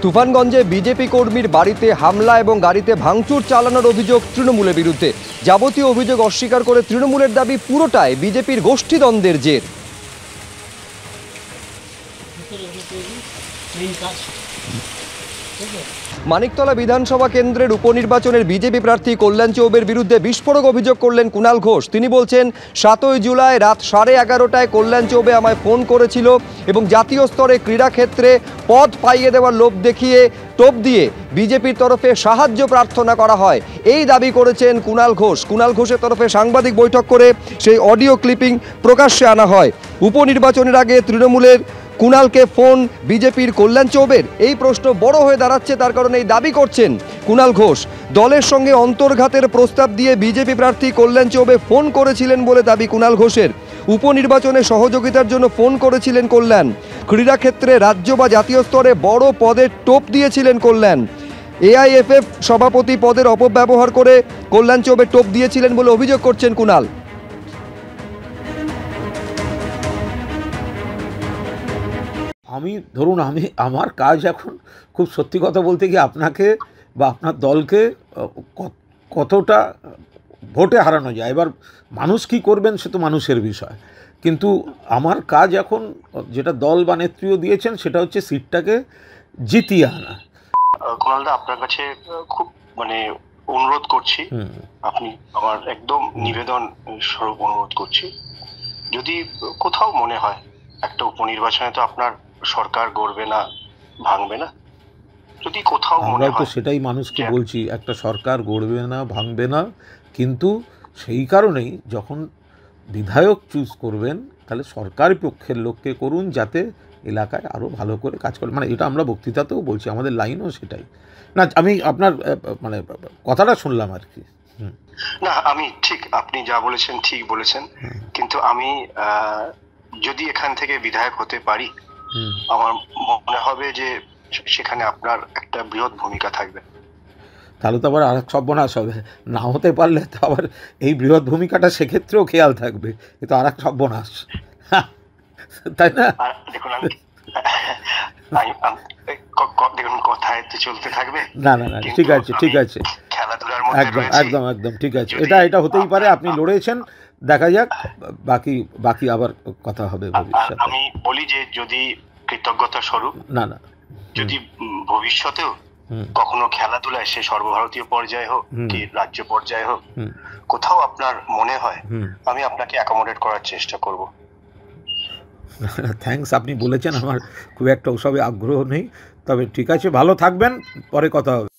তুফানগঞ্জে BJP কর্মীর বাড়িতে হামলা এবং গাড়িতে ভাঙচুর চালানোর অভিযোগ তৃণমূলের বিরুদ্ধে। যাবতীয় অভিযোগ অস্বীকার করে তৃণমূলের দাবি পুরোটাই বিজেপির গোষ্ঠীদ্বন্দ্বের জের। মানিকতলা বিধানসভা কেন্দ্রের উপনির্বাচনের বিজেপি প্রার্থী কল্যাণ চৌবের বিরুদ্ধে বিস্ফোরক অভিযোগ করলেন কুণাল ঘোষ। তিনি বলছেন, 7ই জুলাই রাত 11:30টায় কল্যাণ চৌবে আমায় ফোন করেছিল এবং জাতীয় স্তরে ক্রীড়াক্ষেত্রে পদ পাইয়ে দেওয়ার লোভ দেখিয়ে টোপ দিয়ে বিজেপির তরফে সাহায্য প্রার্থনা করা হয়, এই দাবি করেছেন কুণাল ঘোষ। কুণাল ঘোষের তরফে সাংবাদিক বৈঠক করে সেই অডিও ক্লিপিং প্রকাশ্যে আনা হয়। উপনির্বাচনের আগে তৃণমূলের কুণালকে ফোন বিজেপির কল্যাণ চৌবের, এই প্রশ্ন বড় হয়ে দাঁড়াচ্ছে। তার কারণে এই দাবি করছেন কুণাল ঘোষ। দলের সঙ্গে অন্তর্ঘাতের প্রস্তাব দিয়ে বিজেপি প্রার্থী কল্যাণ চৌবে ফোন করেছিলেন বলে দাবি কুণাল ঘোষের। উপনির্বাচনে সহযোগিতার জন্য ফোন করেছিলেন কল্যাণ। ক্রীড়াক্ষেত্রে রাজ্য বা জাতীয় স্তরে বড় পদের টোপ দিয়েছিলেন কল্যাণ। এআইএফএফ সভাপতি পদের অপব্যবহার করে কল্যাণ চৌবে টোপ দিয়েছিলেন বলে অভিযোগ করছেন কুণাল। আমার কাজ এখন খুব সত্যি কথা বলতে কি আপনাকে বা আপনার দলকে কতটা ভোটে হারানো যায়, এবার মানুষ কি করবেন সে তো মানুষের বিষয়, কিন্তু আমার কাজ এখন যেটা দল বা নেত্রীও দিয়েছেন সেটা হচ্ছে সিটটাকে জিতিয়ে আনা। কুণালদা, আপনার কাছে খুব অনুরোধ করছি, আপনি আমার একদম নিবেদন স্বরূপ অনুরোধ করছি, যদি কোথাও মনে হয় একটা উপনির্বাচনে তো আপনার সরকার গড়বে না, ভাঙবে না, যদি কোথাও মনে হয়, তো সেটাই মানুষকে বলছি, একটা সরকার গড়বে না, ভাঙবে না, কিন্তু সেই কারণেই যখন বিধায়ক চুজ করবেন তাহলে সরকারি পক্ষের লোককে করুন, যাতে এলাকায় আরও ভালো করে কাজ করে। এটা আমরা বক্তৃতাতেও বলছি, আমাদের লাইনও সেটাই। না, আমি আপনার কথাটা শুনলাম আর কি। না, আমি ঠিক, আপনি যা বলেছেন ঠিক বলেছেন, কিন্তু আমি যদি এখান থেকে বিধায়ক হতে পারি, আমার মনে হবে যে সেখানে আপনার একটা বৃহৎ ভূমিকা থাকবে। তাহলে তো আবার আরেক সর্বনাশ হবে, না হতে পারলে তো আবার এই বৃহৎ ভূমিকাটা সেক্ষেত্রেও খেয়াল থাকবে, এ তো আরেক সর্বনাশ, তাই না? দেখুন, দেখুন কথায় তো চলতে থাকবে। না, ঠিক আছে, ঠিক আছে, খেলাধুলার মধ্যে একদম একদম ঠিক আছে, এটা হতেই পারে, আপনি লড়েছেন, দেখা যাক, বাকি আবার কথা হবে ভবিষ্যতে। আমি বলি যে যদি কৃতজ্ঞতা স্বরূপ, না যদি ভবিষ্যতেও কখনো খেলাধুলায়, সে সর্বভারতীয় পর্যায়ে হোক কি রাজ্য পর্যায়ে হোক, কোথাও আপনার মনে হয়, আমি আপনাকে অ্যাকোমোডেট করার চেষ্টা করব। থ্যাঙ্কস, আপনি বলেছেন, আমার খুব একটা ওসবে আগ্রহ নেই, তবে ঠিক আছে, ভালো থাকবেন, পরে কথা হবে।